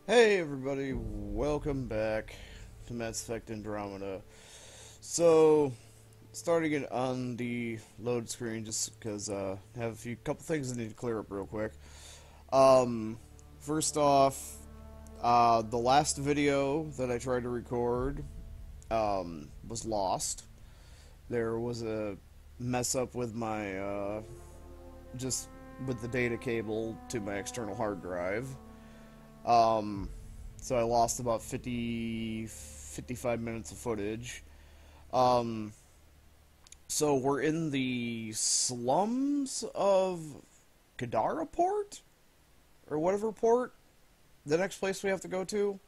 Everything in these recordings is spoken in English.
Hey everybody, welcome back to Mass Effect Andromeda. So, starting it on the load screen just because I have a couple things I need to clear up real quick. First off, the last video that I tried to record was lost. There was a mess up with my, just with the data cable to my external hard drive. So I lost about 55 minutes of footage. So we're in the slums of Katara port? Or whatever port? The next place we have to go to?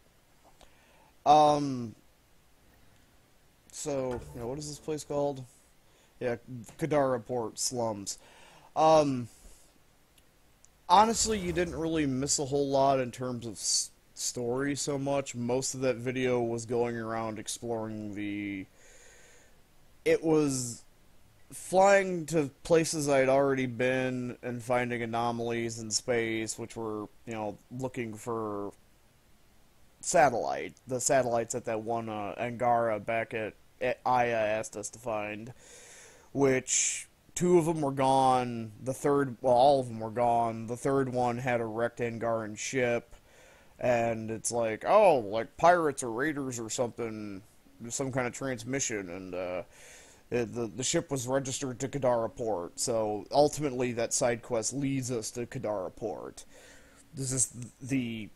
So, what is this place called? Yeah, Coderre port, slums. Honestly, you didn't really miss a whole lot in terms of story so much. Most of that video was going around exploring It was flying to places I'd already been and finding anomalies in space, which were, looking for the satellites that one Angara back at Aya asked us to find, which... Two of them were gone. All of them were gone. The third one had a wrecked Angaran ship, and it's like, oh, like pirates or raiders or something, some kind of transmission, and the ship was registered to Coderre port. So ultimately, that side quest leads us to Coderre port. The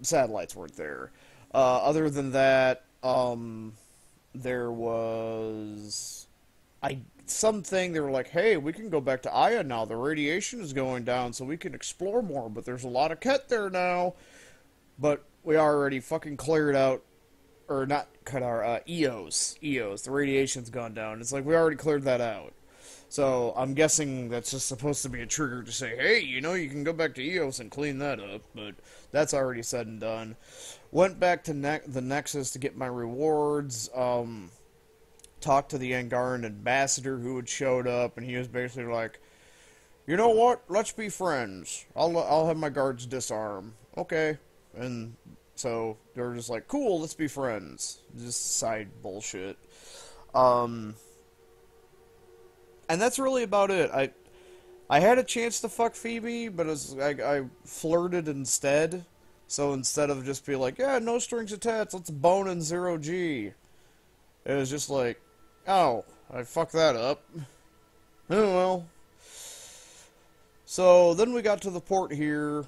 satellites weren't there. Other than that, there was something. They were like, hey, we can go back to Aya now. The radiation is going down, so we can explore more, but there's a lot of Ket there now. But we already fucking cleared out, or not Katara, Eos. The radiation's gone down. It's like, we already cleared that out. So, I'm guessing that's just supposed to be a trigger to say, hey, you can go back to Eos and clean that up, but that's already said and done. Went back to the Nexus to get my rewards, talked to the Angaran ambassador who had showed up, and he was basically like, you know what, let's be friends. I'll have my guards disarm. Okay. And so they were just like, cool, let's be friends. Just side bullshit. And that's really about it. I had a chance to fuck Phoebe, but I flirted instead. So instead of just be like, yeah, no strings attached, let's bone in 0G. It was just like, oh, I fucked that up. Oh well. So then we got to the port here.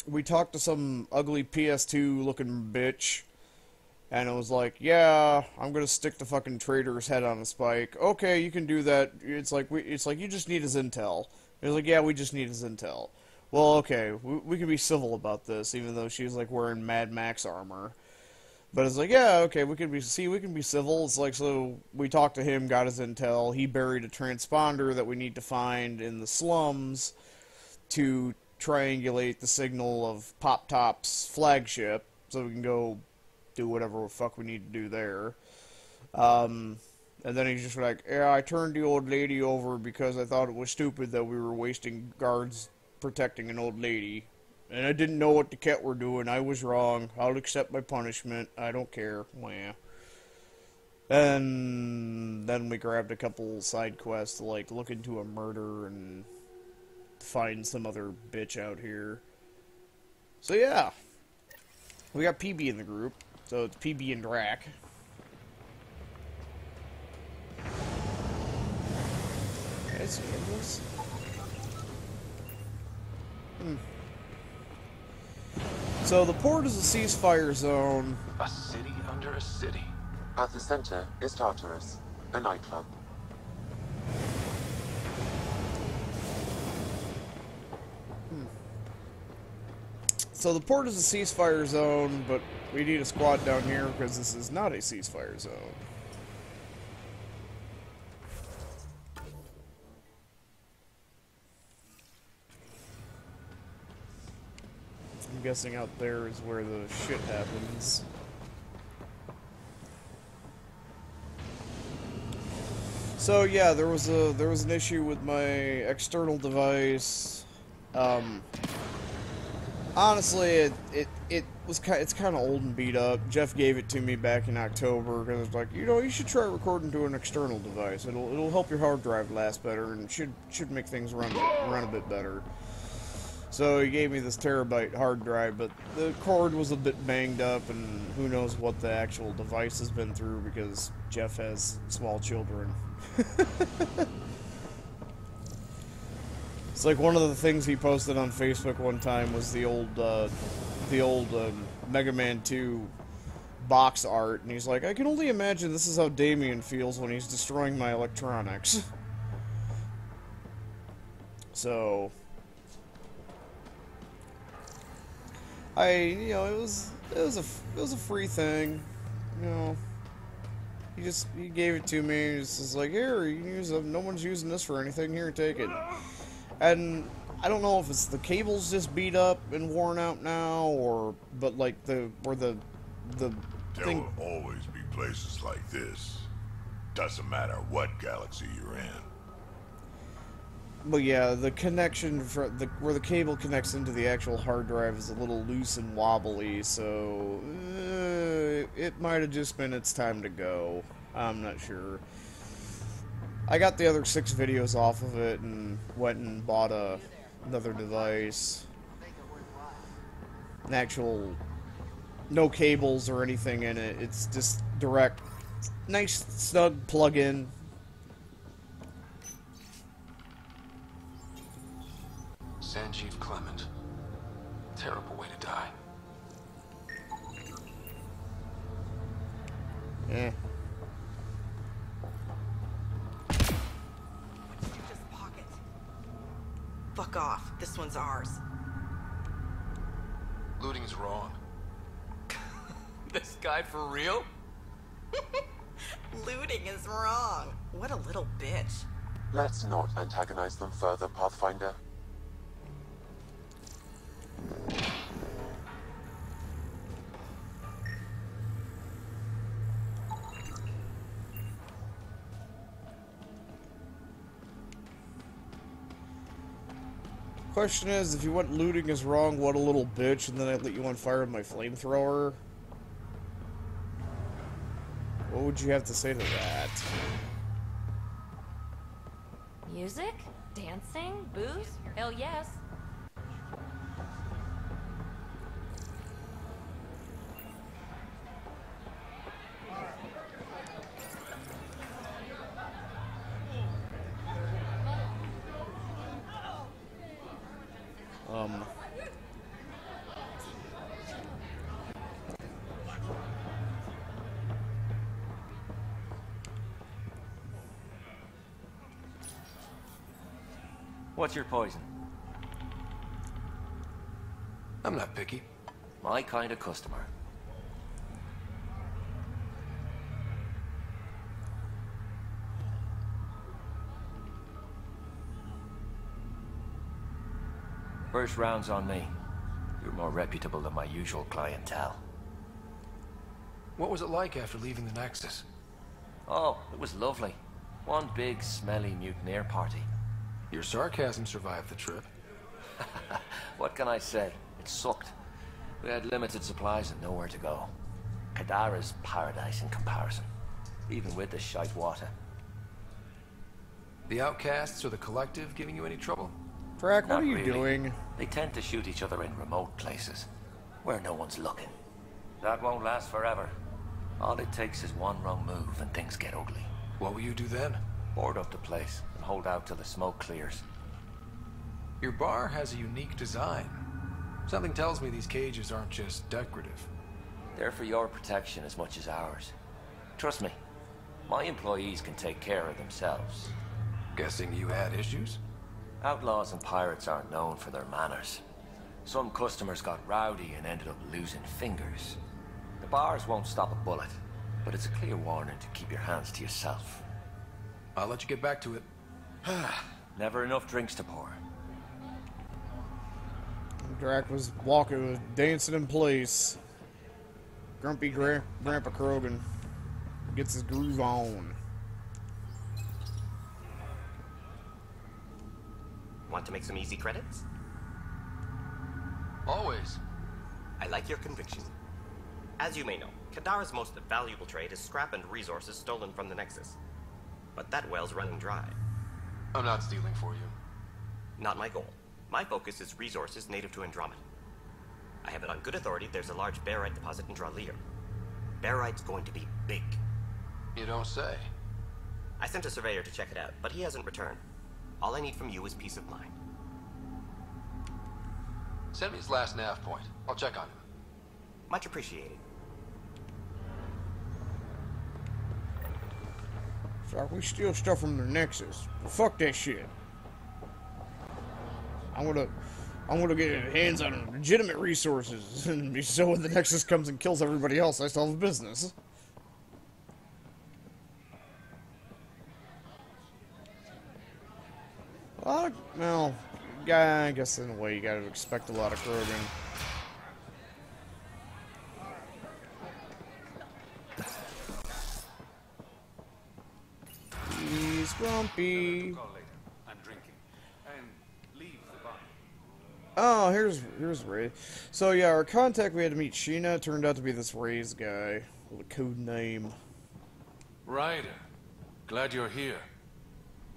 We talked to some ugly PS2 looking bitch. And it was like, yeah, I'm gonna stick the fucking traitor's head on a spike. Okay, you can do that. It's like you just need his intel. It was like, yeah, we just need his intel. Well, okay, we can be civil about this, even though she's like wearing Mad Max armor. But it's like, yeah, okay, we can be civil. It's like, so we talked to him, got his intel. He buried a transponder that we need to find in the slums to triangulate the signal of Pop Top's flagship, so we can go do whatever the fuck we need to do there. And then he's just like, yeah, I turned the old lady over because I thought it was stupid that we were wasting guards protecting an old lady. And I didn't know what the Ket were doing. I was wrong. I'll accept my punishment. I don't care. Wah. And then we grabbed a couple side quests to, like, look into a murder and find some other bitch out here. So, yeah. We got PB in the group. So, it's PB and Drac. Can I see this? So the port is a ceasefire zone. A city under a city. At the center is Tartarus, a nightclub. So the port is a ceasefire zone, but we need a squad down here because this is not a ceasefire zone. I'm guessing out there is where the shit happens. So yeah, there was an issue with my external device. Honestly, it's kind of old and beat up. Jeff gave it to me back in October because it's like, you know, you should try recording to an external device. It'll help your hard drive last better and should make things run a bit better. So he gave me this terabyte hard drive, but the cord was a bit banged up, and who knows what the actual device has been through because Jeff has small children. It's like one of the things he posted on Facebook one time was the old Mega Man 2 box art, and he's like, I can only imagine this is how Damien feels when he's destroying my electronics. So, you know, it was a free thing, you know. He gave it to me. He's just like, here, you can use it. No one's using this for anything. Here, take it. And I don't know if it's the cable's just beat up and worn out now, but like the thing. There will always be places like this. Doesn't matter what galaxy you're in. But yeah, the connection for where the cable connects into the actual hard drive is a little loose and wobbly, so it might have just been its time to go. I'm not sure. I got the other 6 videos off of it and went and bought another device. An actual, no cables or anything in it. It's just direct, nice snug plug-in. Sanjeev Clement. Terrible way to die. Eh. Fuck off. This one's ours. Looting's wrong. This guy for real? Looting is wrong. What a little bitch. Let's not antagonize them further, Pathfinder. Question is, if you went looting is wrong, what a little bitch, and then I let you on fire with my flamethrower, what would you have to say to that? Music? Dancing? Booze? Hell yes. What's your poison? I'm not picky. My kind of customer. First round's on me. You're more reputable than my usual clientele. What was it like after leaving the Nexus? Oh, it was lovely. One big, smelly mutineer party. Your sarcasm survived the trip. What can I say? It sucked. We had limited supplies and nowhere to go. Katara's paradise in comparison, even with the shite water. The outcasts or the collective giving you any trouble? Drac, what Not are you really. doing? They tend to shoot each other in remote places, where no one's looking. That won't last forever. All it takes is one wrong move and things get ugly. What will you do then? Board up the place and hold out till the smoke clears. Your bar has a unique design. Something tells me these cages aren't just decorative. They're for your protection as much as ours. Trust me, my employees can take care of themselves. Guessing you had issues? Outlaws and pirates aren't known for their manners. Some customers got rowdy and ended up losing fingers. The bars won't stop a bullet, but it's a clear warning to keep your hands to yourself. I'll let you get back to it. Never enough drinks to pour. Drac was dancing in place. Grumpy Grandpa Krogan gets his groove on. Want to make some easy credits? Always. I like your conviction. As you may know, Katara's most valuable trade is scrap and resources stolen from the Nexus. But that well's running dry. I'm not stealing for you. Not my goal. My focus is resources native to Andromeda. I have it on good authority there's a large barite deposit in Dralier. Barite's going to be big. You don't say. I sent a surveyor to check it out, but he hasn't returned. All I need from you is peace of mind. Send me his last nav point. I'll check on him. Much appreciated. So we steal stuff from the Nexus. Well, fuck that shit. I'm gonna get hands on legitimate resources, and so when the Nexus comes and kills everybody else, I still have a business. Well, I guess in a way you gotta expect a lot of Krogan. He's grumpy. I'm drinking. And leave the bar. Oh, here's Ray. So yeah, our contact we had to meet Sheena turned out to be this Ray's guy with a code name. Ryder, glad you're here.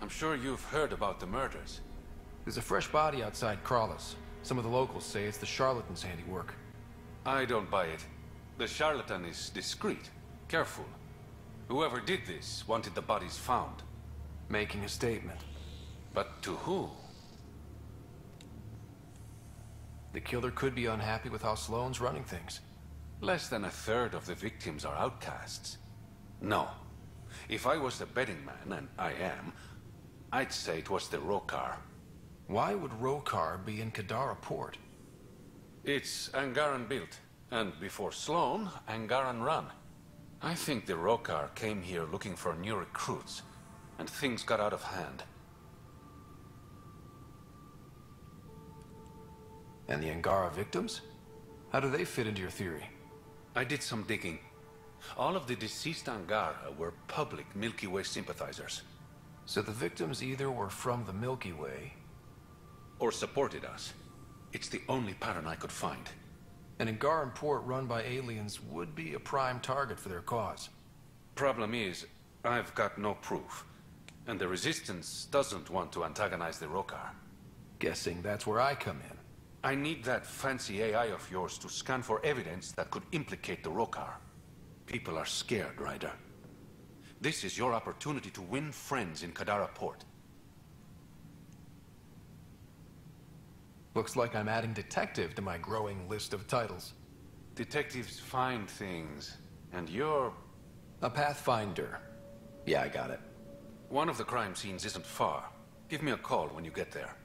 I'm sure you've heard about the murders. There's a fresh body outside Crawlers. Some of the locals say it's the charlatan's handiwork. I don't buy it. The charlatan is discreet, careful. Whoever did this wanted the bodies found. Making a statement. But to who? The killer could be unhappy with how Sloan's running things. Less than a third of the victims are outcasts. No. If I was the betting man, and I am, I'd say it was the Rokar. Why would Rokar be in Katara port? It's Angaran built, and before Sloan, Angaran run. I think the Rokar came here looking for new recruits, and things got out of hand. And the Angara victims? How do they fit into your theory? I did some digging. All of the deceased Angara were public Milky Way sympathizers. So the victims either were from the Milky Way, or supported us. It's the only pattern I could find. an Angaran port run by aliens would be a prime target for their cause. Problem is, I've got no proof. And the Resistance doesn't want to antagonize the Rokar. Guessing that's where I come in. I need that fancy AI of yours to scan for evidence that could implicate the Rokar. People are scared, Ryder. This is your opportunity to win friends in Katara port. Looks like I'm adding detective to my growing list of titles. Detectives find things, and you're... a pathfinder. Yeah, I got it. One of the crime scenes isn't far. Give me a call when you get there.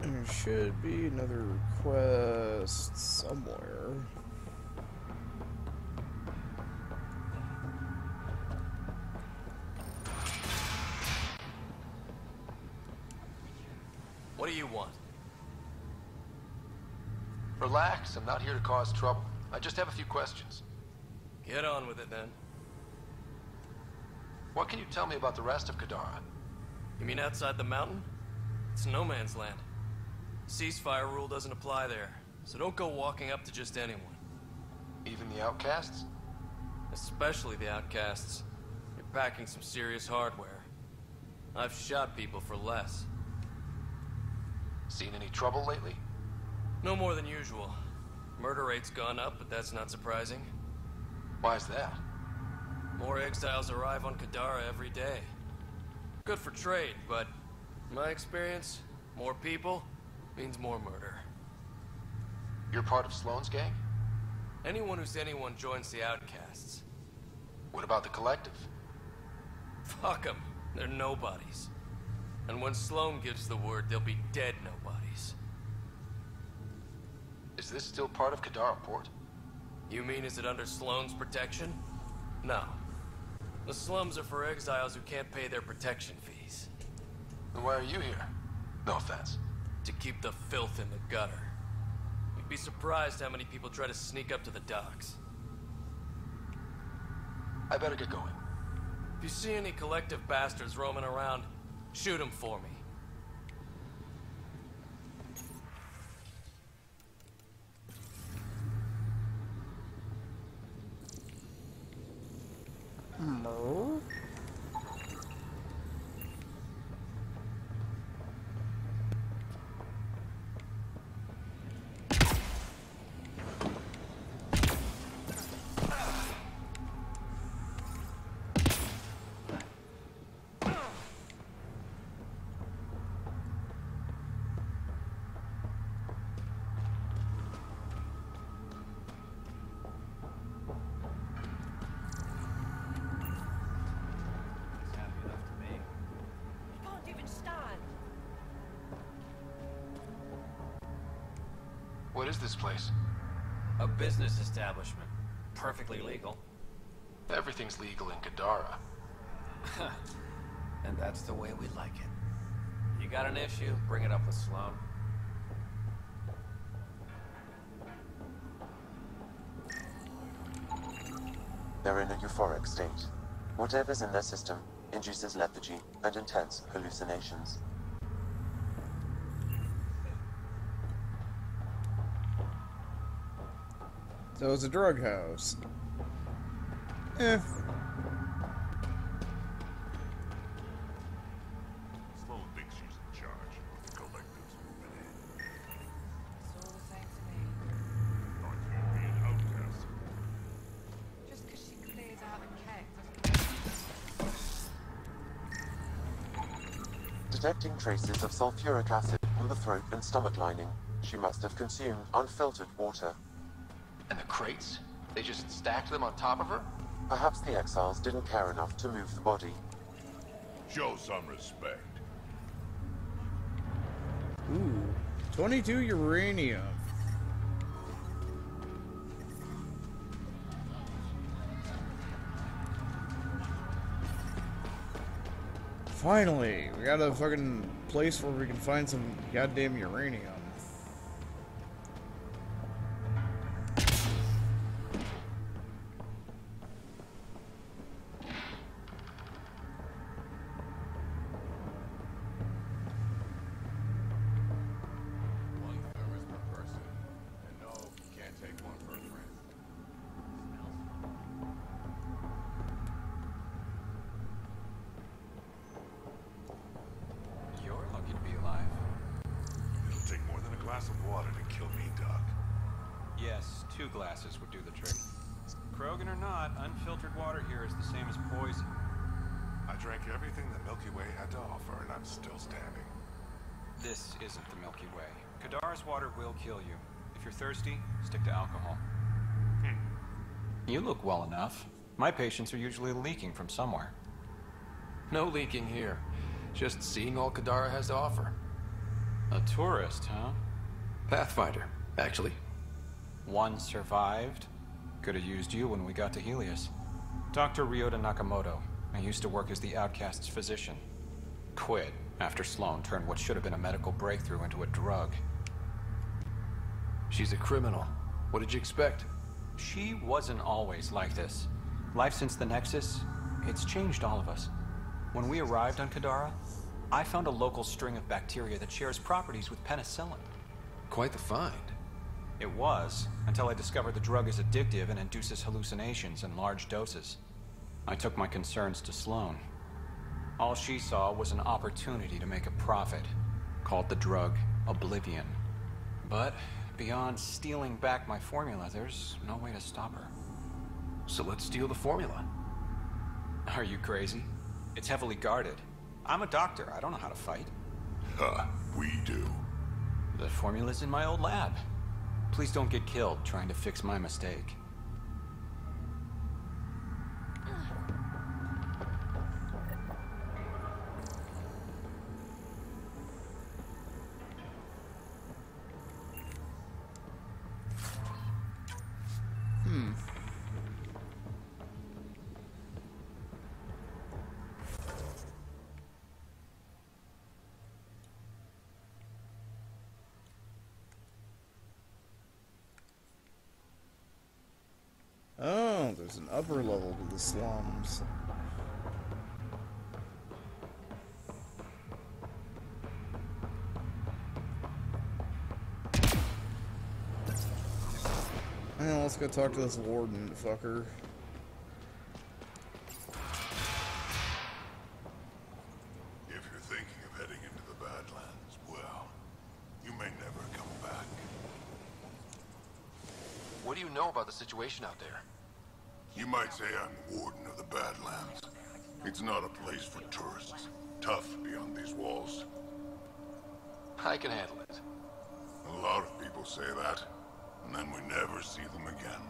There should be another quest somewhere. What do you want? Relax, I'm not here to cause trouble. I just have a few questions. Get on with it then. What can you tell me about the rest of Coderre? You mean outside the mountain? It's no man's land. Ceasefire rule doesn't apply there, so don't go walking up to just anyone. Even the outcasts? Especially the outcasts. You're packing some serious hardware. I've shot people for less. Seen any trouble lately? No more than usual. Murder rate's gone up, but that's not surprising. Why's that? More exiles arrive on Coderre every day. Good for trade, but in my experience, more people means more murder. You're part of Sloan's gang? Anyone who's anyone joins the outcasts. What about the Collective? Fuck them. They're nobodies. And when Sloan gives the word, they'll be dead nobodies. Is this still part of Katara Port? You mean is it under Sloan's protection? No. The slums are for exiles who can't pay their protection fees. Then why are you here? No offense. To keep the filth in the gutter. You'd be surprised how many people try to sneak up to the docks. I better get going. If you see any collective bastards roaming around, shoot them for me. No. What is this place? A business establishment. Perfectly legal. Everything's legal in Coderre. And that's the way we like it. You got an issue? Bring it up with Sloan. They're in a euphoric state. Whatever's in their system induces lethargy and intense hallucinations. So it's a drug house. Eh. Sloan thinks she's in charge of the collective's movement in. It's all the same to me. Thought you'd be an outcast. Just because she clears out the keg doesn't... Detecting traces of sulfuric acid on the throat and stomach lining, she must have consumed unfiltered water. And the crates? They just stacked them on top of her? Perhaps the exiles didn't care enough to move the body. Show some respect. Ooh. 22 uranium. Finally, we got a fucking place where we can find some goddamn uranium. Of water to kill me, Doc. Yes, 2 glasses would do the trick. Krogan or not, unfiltered water here is the same as poison. I drank everything the Milky Way had to offer, and I'm still standing. This isn't the Milky Way. Kadar's water will kill you. If you're thirsty, stick to alcohol. You look well enough. My patients are usually leaking from somewhere. No leaking here. Just seeing all Coderre has to offer. A tourist, huh? Pathfinder, actually. One survived. Could have used you when we got to Helios. Dr. Ryota Nakamoto. I used to work as the outcast's physician. Quit after Sloan turned what should have been a medical breakthrough into a drug. She's a criminal. What did you expect? She wasn't always like this. Life since the Nexus, it's changed all of us. When we arrived on Coderre, I found a local string of bacteria that shares properties with penicillin. Quite the find. It was, until I discovered the drug is addictive and induces hallucinations in large doses. I took my concerns to Sloan. All she saw was an opportunity to make a profit, called the drug Oblivion. But beyond stealing back my formula, there's no way to stop her. So let's steal the formula. Are you crazy? It's heavily guarded. I'm a doctor. I don't know how to fight. We do. The formula's in my old lab. Please don't get killed trying to fix my mistake. there's an upper level to the slums. Yeah, let's go talk to this warden fucker. If you're thinking of heading into the Badlands, well, you may never come back. What do you know about the situation out there? You might say I'm warden of the Badlands. It's not a place for tourists. Tough beyond these walls. I can handle it. A lot of people say that, and then we never see them again.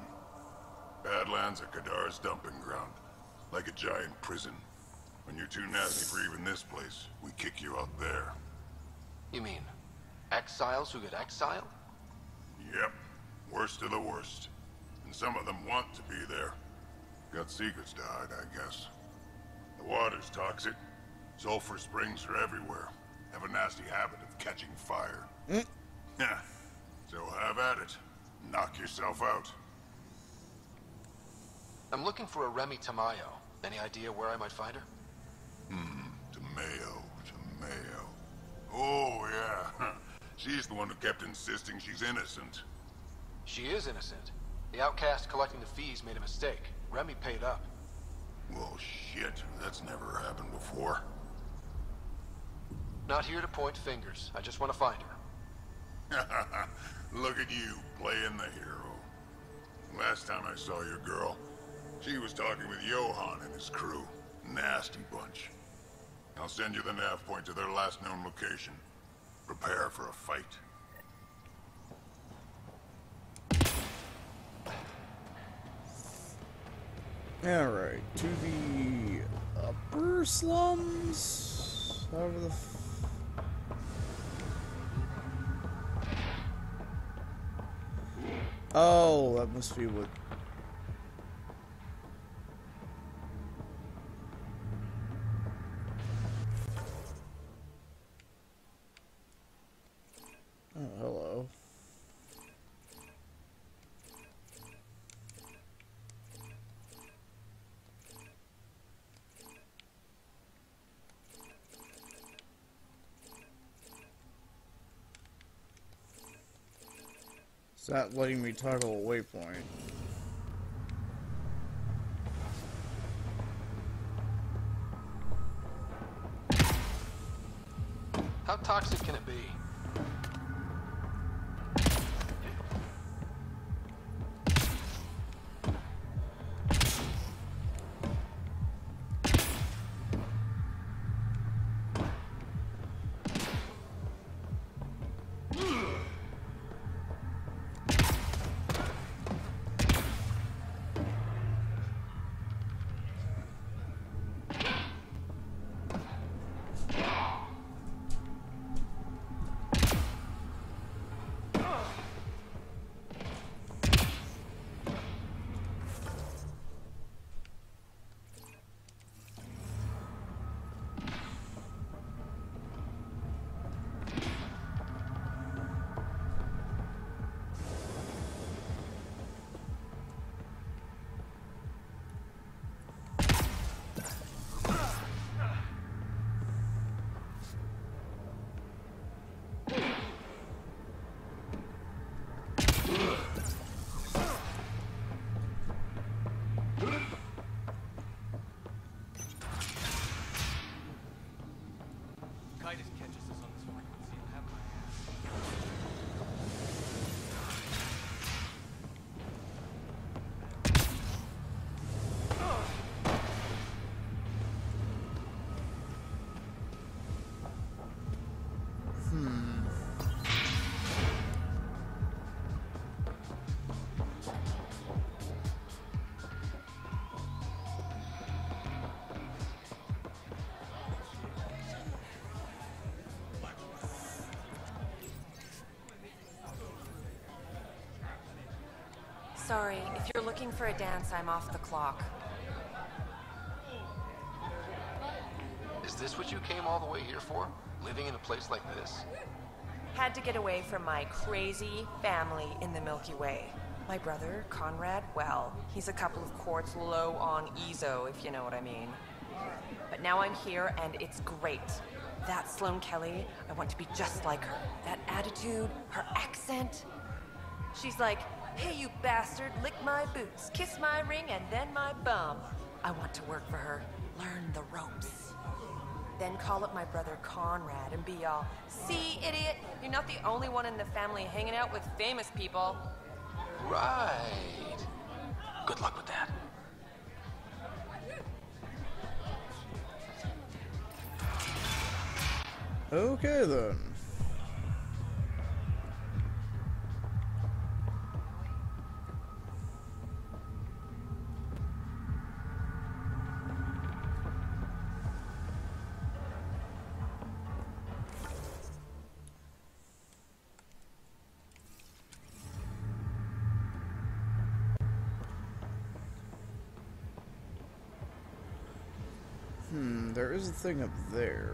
Badlands are Coderre's dumping ground, like a giant prison. When you're too nasty for even this place, we kick you out there. You mean exiles who get exiled? Yep, worst of the worst. And some of them want to be there. Got secrets to hide, I guess. The water's toxic. Sulfur springs are everywhere. Have a nasty habit of catching fire. Yeah, so have at it. Knock yourself out. I'm looking for a Remy Tamayo. Any idea where I might find her? Tamayo. Oh, yeah. She's the one who kept insisting she's innocent. She is innocent. The outcast collecting the fees made a mistake. Remy paid up. Well, shit. That's never happened before. Not here to point fingers. I just want to find her. Look at you, playing the hero. Last time I saw your girl, she was talking with Johan and his crew. Nasty bunch. I'll send you the nav point to their last known location. Prepare for a fight. Alright, to the upper slums? However the oh, that must be what... Oh, hello. Is that letting me toggle a waypoint? How toxic can it be? Sorry, if you're looking for a dance, I'm off the clock. Is this what you came all the way here for? Living in a place like this? Had to get away from my crazy family in the Milky Way. My brother, Conrad, well, he's a couple of quarts low on Ezo, if you know what I mean. But now I'm here, and it's great. That Sloan Kelly, I want to be just like her. That attitude, her accent. She's like, hey, you bastard, lick my boots, kiss my ring, and then my bum. I want to work for her, learn the ropes. Then call up my brother Conrad and be all, see, idiot, you're not the only one in the family hanging out with famous people. Right. Good luck with that. Okay, then. There is a thing up there.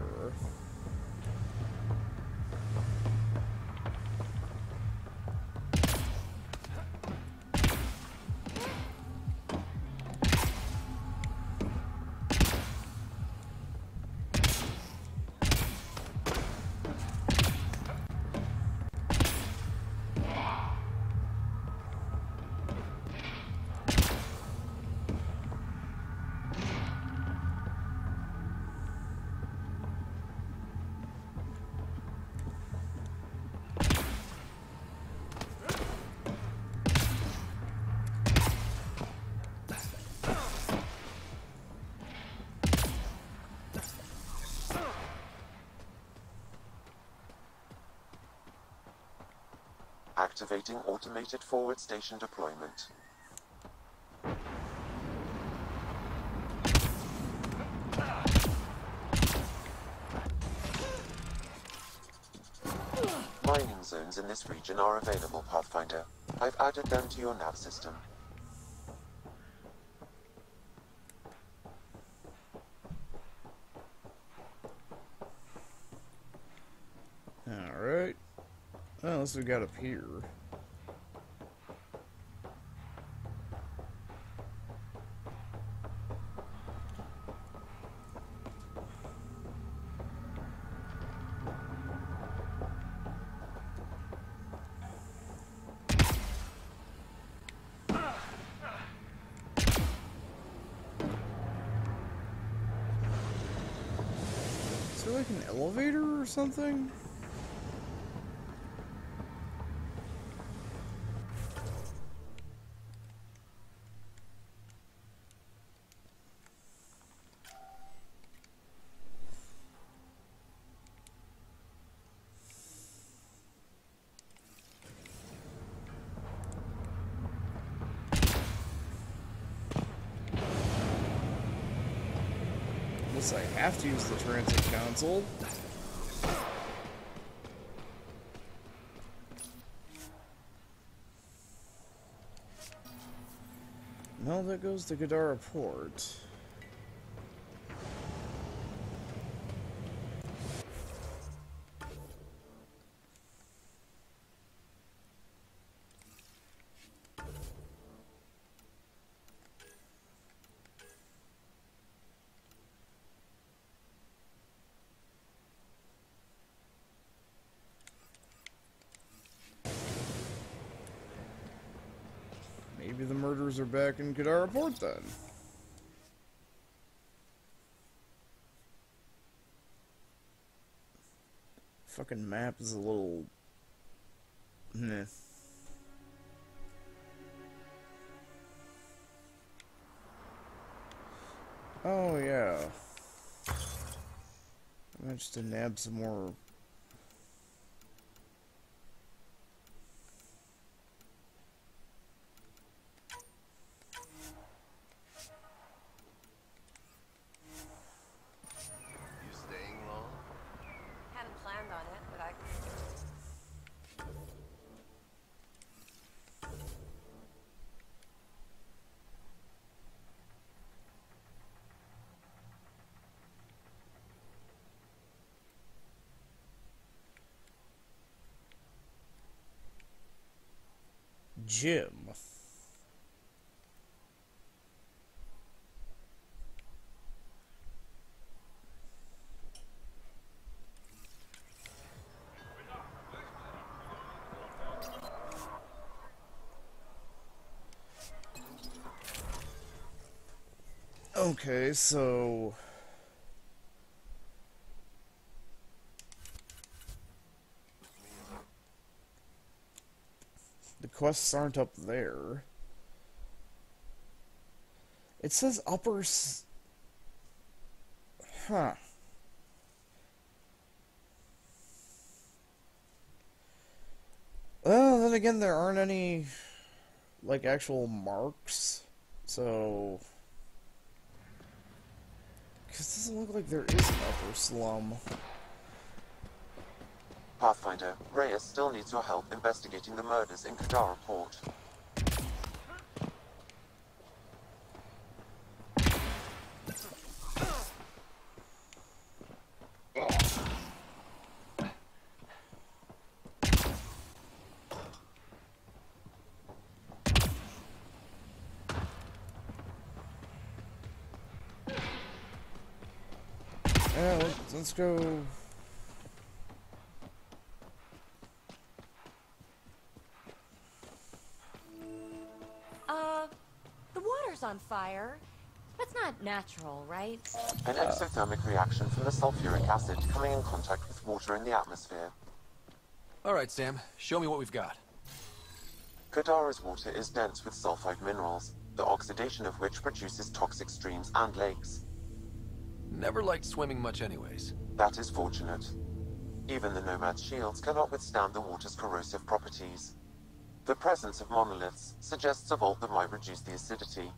Activating automated forward station deployment. Mining zones in this region are available, Pathfinder. I've added them to your nav system. Alright. Well, unless we got up here. Is there like an elevator or something? I have to use the transit console. No, that goes to Coderre Port. Maybe the murders are back in Coderre Port then. Fucking map is a little... meh. Oh yeah. I managed to nab some more... Jim. Okay, so... the quests aren't up there. It says Huh. Well, then again, there aren't any, like, actual marks, so... because it doesn't look like there is an upper slum. Pathfinder, Reyes still needs your help investigating the murders in Coderre Port. Yeah, let's go. The water's on fire. That's not natural, right? An exothermic reaction from the sulfuric acid coming in contact with water in the atmosphere. All right, Sam. Show me what we've got. Coderre's water is dense with sulfide minerals, the oxidation of which produces toxic streams and lakes. Never liked swimming much anyways. That is fortunate. Even the Nomad's shields cannot withstand the water's corrosive properties. The presence of monoliths suggests a vault that might reduce the acidity.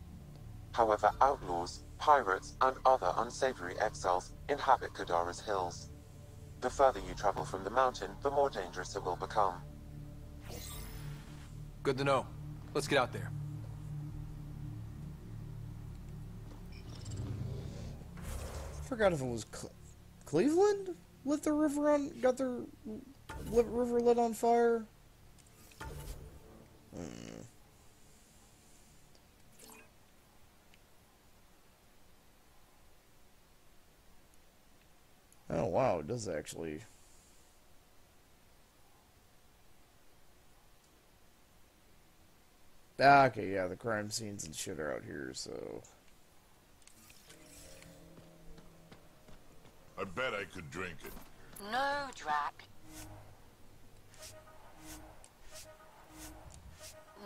However, outlaws, pirates, and other unsavory exiles inhabit Coderre's hills. The further you travel from the mountain, the more dangerous it will become. Good to know. Let's get out there. I forgot if it was Cleveland lit the river on, got their river lit on fire. Oh wow, it does actually. Ah, okay, yeah, the crime scenes and shit are out here, so. I bet I could drink it. No, Drac.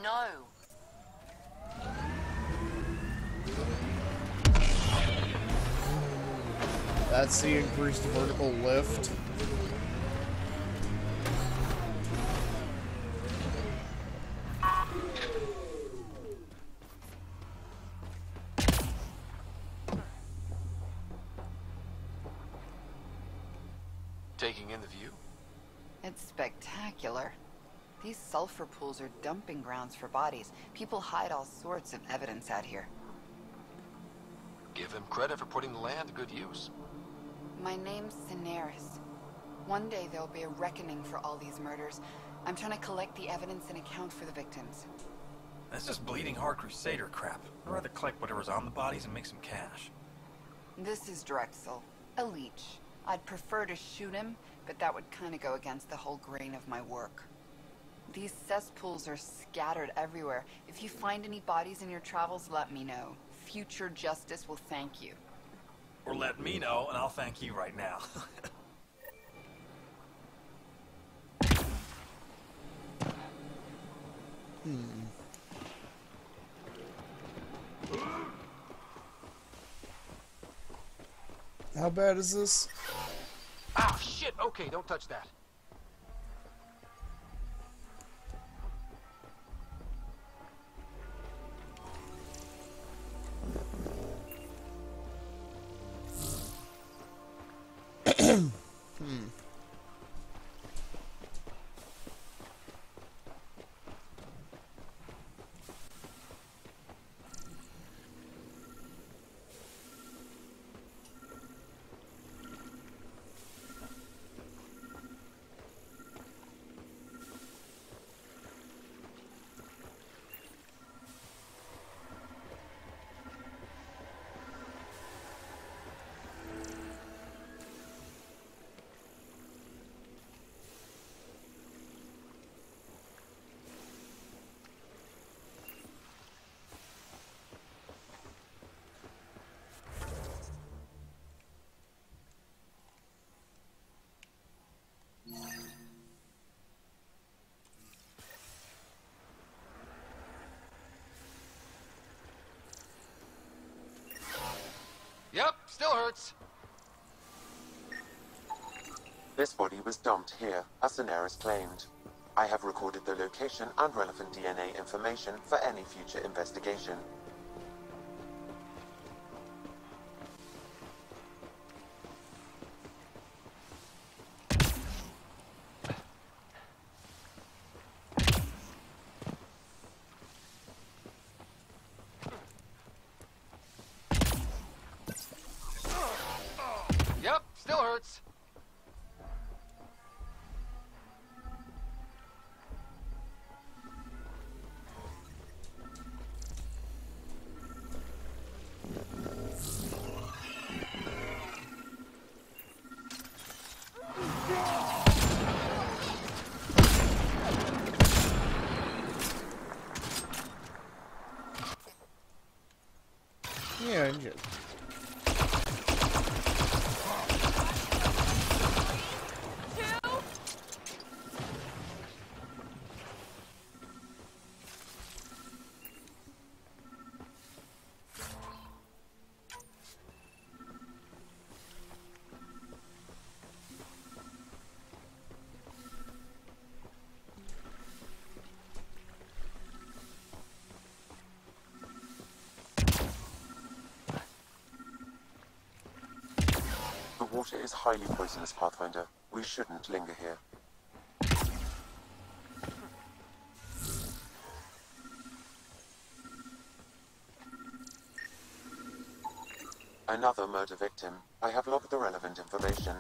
No. That's the increased vertical lift. Taking in the view? It's spectacular. These sulfur pools are dumping grounds for bodies. People hide all sorts of evidence out here. Give him credit for putting the land to good use. My name's Daenerys. One day there'll be a reckoning for all these murders. I'm trying to collect the evidence and account for the victims. That's just bleeding heart crusader crap. I'd rather collect whatever's on the bodies and make some cash. This is Drexel, a leech. I'd prefer to shoot him, but that would kind of go against the whole grain of my work. These cesspools are scattered everywhere. If you find any bodies in your travels, let me know. Future justice will thank you. Or let me know, and I'll thank you right now. How bad is this? Ah, shit! Okay, don't touch that. hurts. This body was dumped here, as Daenerys claimed. I have recorded the location and relevant DNA information for any future investigation. Yep, still hurts. Yeah, just... The water is highly poisonous, Pathfinder. We shouldn't linger here. Another murder victim. I have logged the relevant information.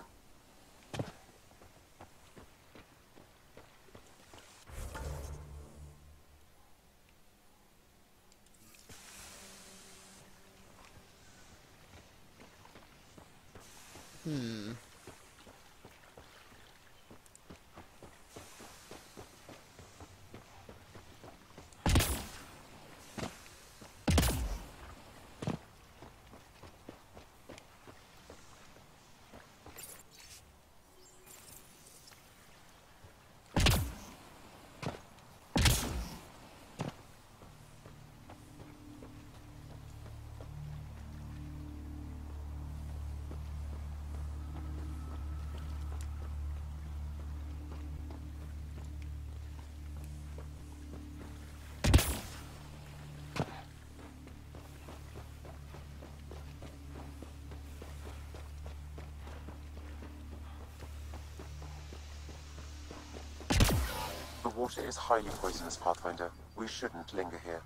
The water is highly poisonous, Pathfinder. We shouldn't linger here.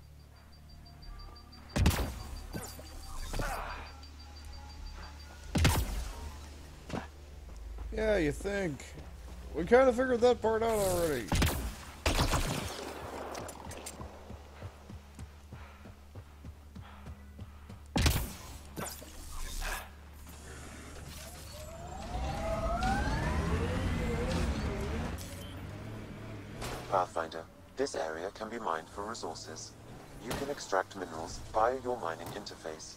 Yeah, you think. We kind of figured that part out already. Pathfinder, this area can be mined for resources. You can extract minerals via your mining interface.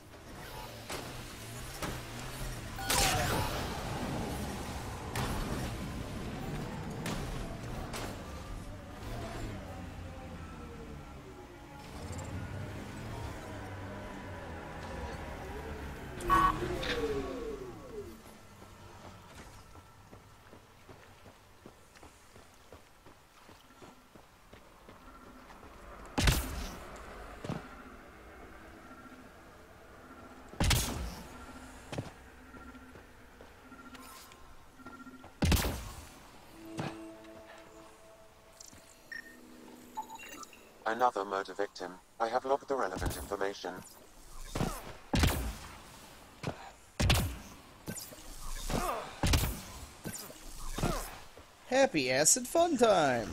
Another murder victim. I have logged the relevant information. Happy acid fun time!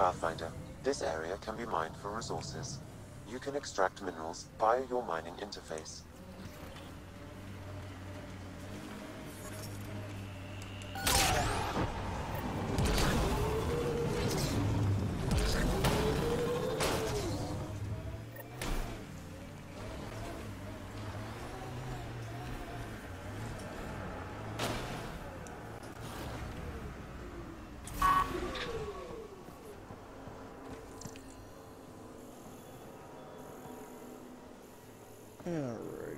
Pathfinder, this area can be mined for resources. You can extract minerals via your mining interface. Alrighty.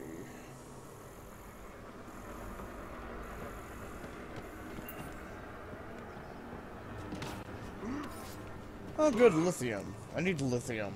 Oh, good, lithium. I need lithium.